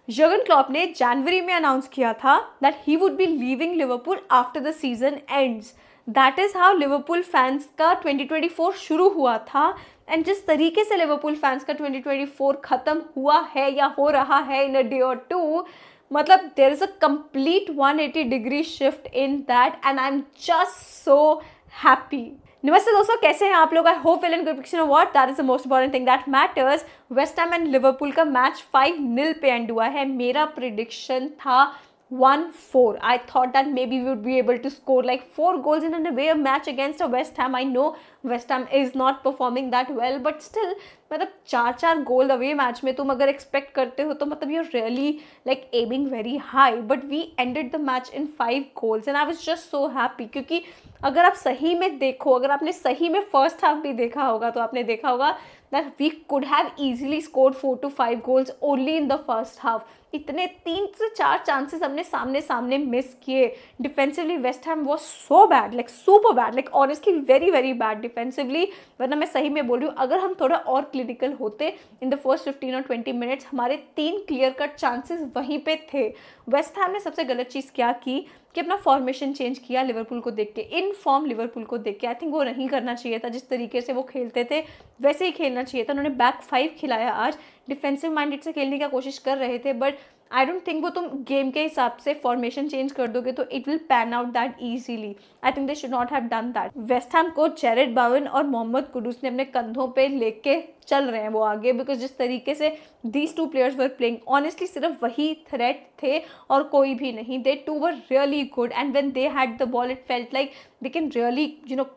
Jurgen Klopp ने जनवरी में announce किया था that he would be leaving Liverpool after the season ends. That is how Liverpool fans का 2024 शुरू हुआ था। एंड जिस तरीके से लिवरपूल फैंस का 2024 ख़त्म हुआ है या हो रहा है इन अ डे और टू, मतलब there is a complete 180 degree shift in that and I am just so happy. नमस्ते दोस्तों, कैसे हैं आप लोग? I hope well and good picture of what that is the most important thing that matters. West Ham and Liverpool का match 5-0 पे and हुआ है। मेरा प्रिडिक्शन था 1-4. I thought that maybe we would be able to score like 4 goals in an away match against a West Ham. I know West Ham is not performing that well, but still मतलब 4 गोल away match में तुम अगर expect करते हो तो मतलब you're really like aiming very high. But we ended the match in 5 goals and I was just so happy क्योंकि अगर आप सही में देखो, अगर आपने सही में फर्स्ट हाफ भी देखा होगा तो आपने देखा होगा that we could have easily scored 4 to 5 goals only in the first half. इतने 3 से 4 चांसेस हमने सामने सामने मिस किए। Defensively West Ham was so bad, like super bad, like honestly very very bad defensively. वरना मैं सही में बोल रही हूँ, अगर हम थोड़ा और क्लिनिकल होते इन द फर्स्ट 15 और 20 मिनट्स, हमारे 3 क्लियर कट चांसेस वहीं पे थे। वेस्ट हैम ने सबसे गलत चीज़ क्या की कि अपना फॉर्मेशन चेंज किया लिवरपूल को देख के, इन फॉर्म लिवरपूल को देख के। आई थिंक वो नहीं करना चाहिए था। जिस तरीके से वो खेलते थे वैसे ही खेलना चाहिए था। उन्होंने बैक 5 खिलाया आज, डिफेंसिव माइंडेड से खेलने की कोशिश कर रहे थे, बट आई डोंट थिंक वो तुम गेम के हिसाब से फॉर्मेशन चेंज कर दोगे तो it will pan out that easily. I think they should not have done that. West Ham को जेरेड बावन और मोहम्मद कुदूस ने अपने कंधों पे लेके चल रहे हैं वो आगे, बिकॉज जिस तरीके से these 2 players were playing, honestly सिर्फ वही थ्रेट थे और कोई भी नहीं। दे 2 were really good and when they had the ball it felt like they can really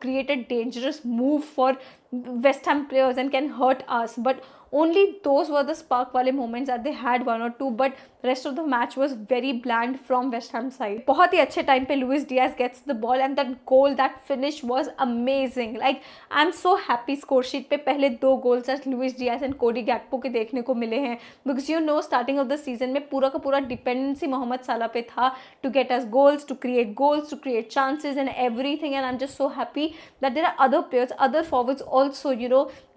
create a dangerous move for West Ham players and can hurt us, but only those were the spark wale moments that they had 1 or 2, but rest of the match was very bland from West Ham side. बहुत ही अच्छे time पे Luis Diaz gets the ball and that goal, that finish was amazing. Like I'm so happy score sheet पे पहले 2 goals Luis Diaz and Cody गैक्पो के देखने को मिले हैं, because starting of the season में पूरा का पूरा डिपेंडेंसी मोहम्मद साला पे था to get us goals, to create chances and everything, and I'm just so happy that there are other players, other forwards also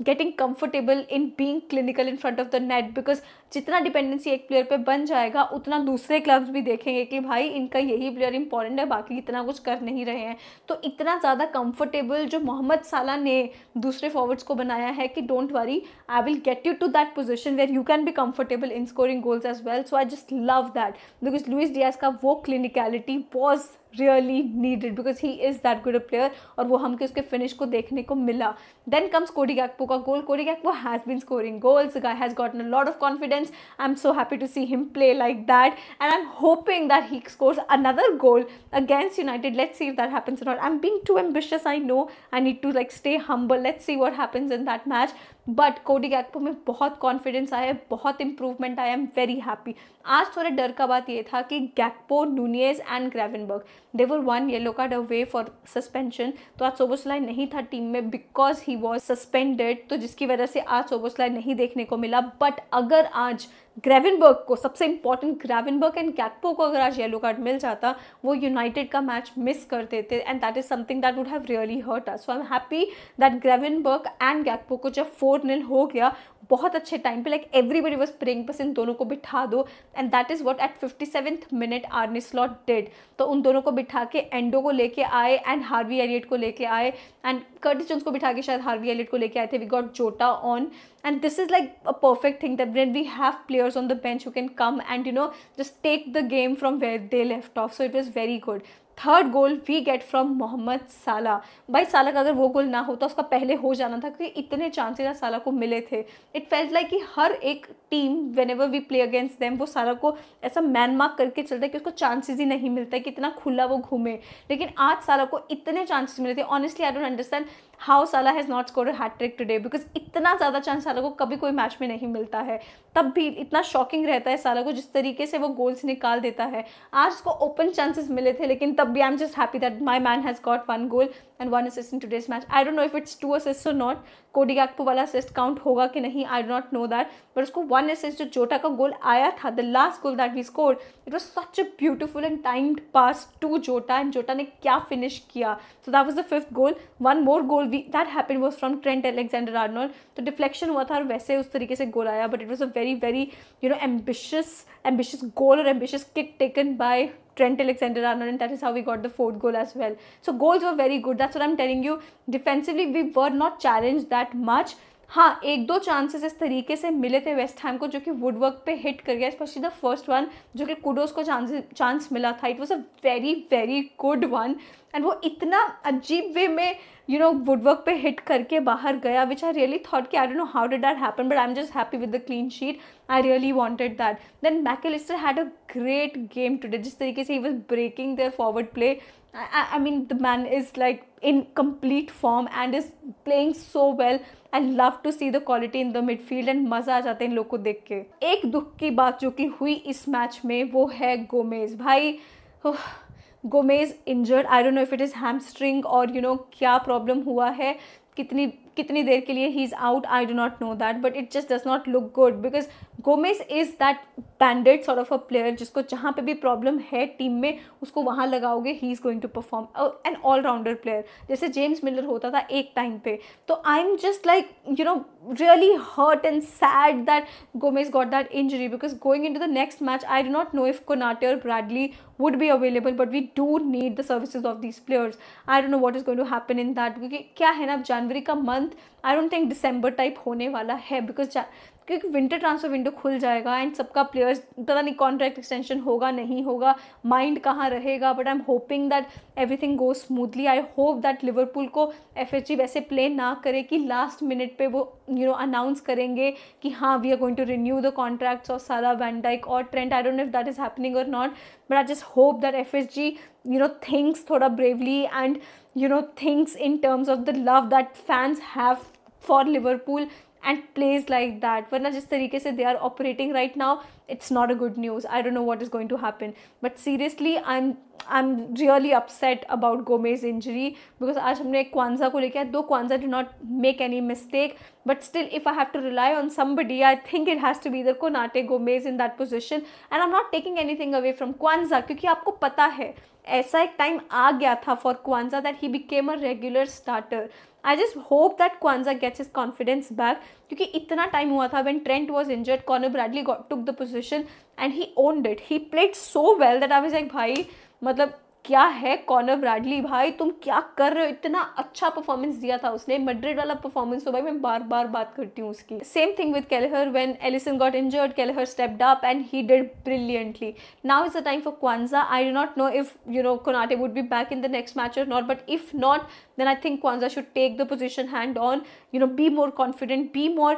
getting comfortable in being clinical in front of the net, because जितना dependency एक player पे बन जाएगा उतना दूसरे clubs भी देखेंगे कि भाई इनका यही प्लेयर इंपॉर्टेंट है, बाकी इतना कुछ कर नहीं रहे हैं। तो इतना ज़्यादा कंफर्टेबल जो मोहम्मद साला ने दूसरे फॉरवर्ड्स को बनाया है कि don't worry, I will get you to that position where you can be comfortable in scoring goals as well. So I just love that, because Luis Diaz का वो clinicality was really needed because he is that good a player और वो हमको उसके finish को देखने को मिला। Then comes Cody Gakpo का गोल। Cody Gakpo has been scoring goals. The guy has gotten a lot of confidence. I'm so happy to see him play like that and I'm hoping that he scores another goal against United. Let's see if that happens or not. I'm being too ambitious, I know. I need to like stay humble. Let's see what happens in that match. But कोडी गैक्पो में बहुत confidence आया है, बहुत improvement आया। I am very happy. आज थोड़ा डर का बात ये था कि Gakpo, Nunez and Gravenberch they were 1 yellow card away for suspension. तो आज सोबोस्लाई नहीं था टीम में बिकॉज ही वॉज सस्पेंडेड, तो जिसकी वजह से आज सोबोस्लाई नहीं देखने को मिला। बट अगर आज ग्रेवेनबर्ग को, सबसे इंपॉर्टेंट ग्रेवेनबर्ग एंड गैक्पो को अगर आज येलो कार्ड मिल जाता, वो यूनाइटेड का मैच मिस कर देते and that is something that would have really hurt us. So I am happy that Gravenberch and Gakpo को जब 4-0 हो गया बहुत अच्छे टाइम पे, लाइक एवरीबडी वाज प्रेइंग बस इन दोनों को बिठा दो and that is what at 57th minute Arne Slot did. तो उन दोनों को बिठा के एंडो को लेके आए एंड हार्वी एलियट को लेके आए एंड कर्टिस जोन्स को बिठा के शायद हार्वी एलियट को लेके आए थे। वी गॉट जोटा on and this is like a perfect thing that when we have players on the bench who can come and just take the game from where they left off. So it was very good. Third goal we get from Mohamed Salah. भाई साला का अगर वो गोल ना होता उसका पहले हो जाना था, क्योंकि इतने चांसेस साला को मिले थे। इट फेल्ट लाइक कि हर एक team whenever we play against them वो साला को ऐसा मैन मार्क करके चलता है कि उसको चांसेस ही नहीं मिलता है कि इतना खुला वो घूमे। लेकिन आज साला को इतने चांसेस मिले थे। Honestly I don't understand how Salah has not scored a hattrick today, because इतना ज़्यादा चांस साला को कभी कोई मैच में नहीं मिलता है। तब भी इतना शॉकिंग रहता है साला को जिस तरीके से वो गोल्स निकाल देता है। आज उसको ओपन चांसेस मिले थे लेकिन तब भी आई am just happy that my man has got 1 goal and 1 assist in today's match. I don't know if it's 2 assists or not. कोडी गैक्पो वाला असिस्ट काउंट होगा कि नहीं, I do not know that, but उसको 1 असिस्ट जो Jota का goal आया था, the last goal that we scored, it was such a beautiful and timed pass to Jota, and Jota ने क्या फिनिश किया. So that was the 5th goal. One more goal that happened was from Trent Alexander Arnold. तो deflection हुआ था और वैसे उस तरीके से गोल आया, but it was a very very ambitious goal or ambitious kick taken by Trent Alexander-Arnold, and that is how we got the 4th goal as well. So goals were very good. That's what I'm telling you. Defensively we were not challenged that much. हाँ, एक दो chances इस तरीके से मिले थे West Ham को जो कि वुडवर्क पे हिट कर गया, स्पेशली द फर्स्ट वन जो कि कुडोस को चांस मिला था. It was a very very good one, and वो इतना अजीब वे में वुडवर्क पे हिट करके बाहर गया, विच आई रियली थॉट कि I don't know how did that happen, but I am just happy with the clean sheet. I really wanted that. Then Mac Allister had a great game today. जिस तरीके से ही was breaking their forward play, I mean the man is like in complete form and is playing so well, and love to see the quality in the midfield, and मज़ा आ जाता है इन लोग को देख के. एक दुख की बात जो कि हुई इस मैच में वो है गोमेज. भाई Gomez injured. I don't know if it is hamstring और क्या प्रॉब्लम हुआ है, कितनी देर के लिए he is out, I do not know that, but it just does not look good because Gomez is that banded sort of a player जिसको जहाँ पे भी प्रॉब्लम है टीम में उसको वहाँ लगाओगे, he is going to perform. An allrounder player जैसे जेम्स मिलर होता था एक टाइम पे. तो I am just like really hurt and sad that Gomez got that injury, because going into the next match I do not know if Konate or Bradley would be available, but we do need the services of these players. I don't know what is going to happen in that, क्योंकि क्या है ना, जनवरी का month I don't think December type होने वाला है, because क्योंकि winter transfer window खुल जाएगा एंड सबका प्लेयर्स पता नहीं कॉन्ट्रैक्ट एक्सटेंशन होगा नहीं होगा, माइंड कहाँ रहेगा. But I am hoping that everything goes smoothly. I hope that Liverpool को एफएसजी वैसे प्ले ना करे कि लास्ट मिनट पे वो अनाउंस करेंगे कि हाँ we are going to renew the contracts of Salah, Van Dijk और Trent. I don't know if that is happening और not, but I just hope that FSG thinks थोड़ा bravely and thinks in terms of the love that fans have for Liverpool and plays like that. वरना जिस तरीके से they are operating right now, it's not a good news. I don't know what is going to happen. But seriously, I'm really upset about Gomez's injury, because आज हमने kwanza को लेके, दो kwanza did not make any mistake, but still if I have to rely on somebody, I think it has to be either Konate, Gomez in that position. And I'm not taking anything away from kwanza, क्योंकि आपको पता है ऐसा एक time आ गया था for kwanza that he became a regular starter. I just hope that Kwanzaa gets his confidence back, क्योंकि इतना टाइम हुआ था when Trent was injured, Conor Bradley took the position and he owned it. He played so well that I was like भाई मतलब क्या है Connor Bradley, भाई तुम क्या कर रहे हो. इतना अच्छा परफॉर्मेंस दिया था उसने, मैड्रिड वाला परफॉर्मेंस. तो भाई मैं बार बार बात करती हूँ उसकी. Same thing with Kelleher. When Alisson got injured, Kelleher stepped up and he did brilliantly. Now is the time for Quansah. I do not know if Konate would be back in the next match और not, but if not then I think Kwanzaa should take the position hand on, be more confident, be more,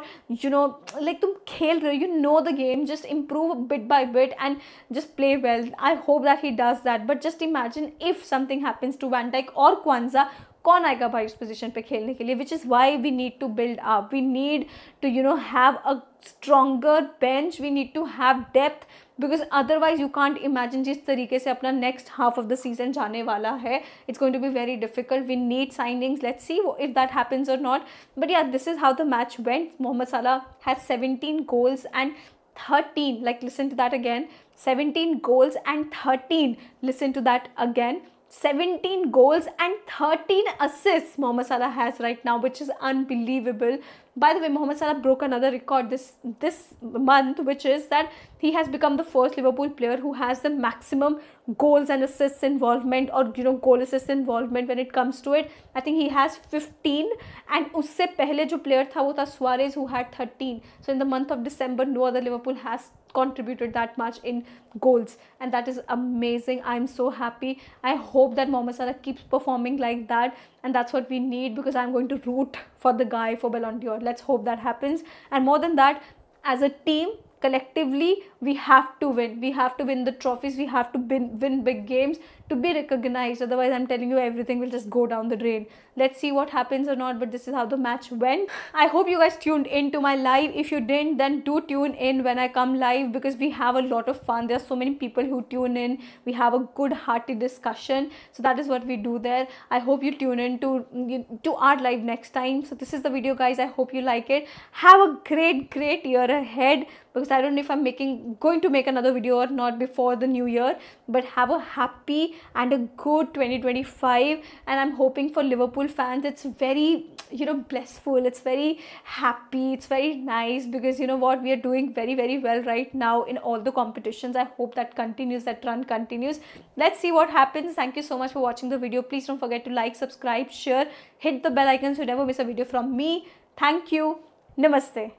like तुम खेल रहे हो, know the game, just improve bit by bit and just play well. I hope that he does that. But just imagine if something happens to Van Dijk or Kwanzaa, कौन आएगा भाई उस position पे खेलने के लिए, which is why we need to build up. We need to have a stronger bench, we need to have depth, because otherwise you can't imagine जिस तरीके से अपना next half of the season जाने वाला है. It's going to be very difficult. We need signings. Let's see if that happens और not. But yeah this is how the match went. Mohamed Salah has 17 goals and 13, like listen to that again, 17 goals and 13, listen to that again, 17 goals and 13 assists Mohamed Salah has right now, which is unbelievable. By the way, Mohamed Salah broke another record this month, which is that he has become the first Liverpool player who has the maximum goals and assists involvement, or goal assist involvement when it comes to it. I think he has 15, and उससे पहले जो player था वो था Suarez, who had 13. So in the month of December, no other Liverpool has contributed that much in goals, and that is amazing. I'm so happy. I hope that Mohamed Salah keeps performing like that, and that's what we need, because I'm going to root for the guy for Ballon d'Or. Let's hope that happens. And more than that, as a team, collectively we have to win. We have to win the trophies. We have to win big games to be recognized. Otherwise, I'm telling you, everything will just go down the drain. Let's see what happens or not, but this is how the match went. I hope you guys tuned in to my live. If you didn't, then do tune in when I come live, because we have a lot of fun. There are so many people who tune in. We have a good hearty discussion. So that is what we do there. I hope you tune in to our live next time. So this is the video, guys. I hope you like it. Have a great year ahead, because I don't know if I'm going to make another video or not before the new year, but have a happy and a good 2025. And I'm hoping for Liverpool fans, it's very, blissful, it's very happy, it's very nice, because you know what, we are doing very well right now in all the competitions. I hope that continues, that run continues. Let's see what happens. Thank you so much for watching the video. Please don't forget to like, subscribe, share, hit the bell icon so you never miss a video from me. Thank you. Namaste.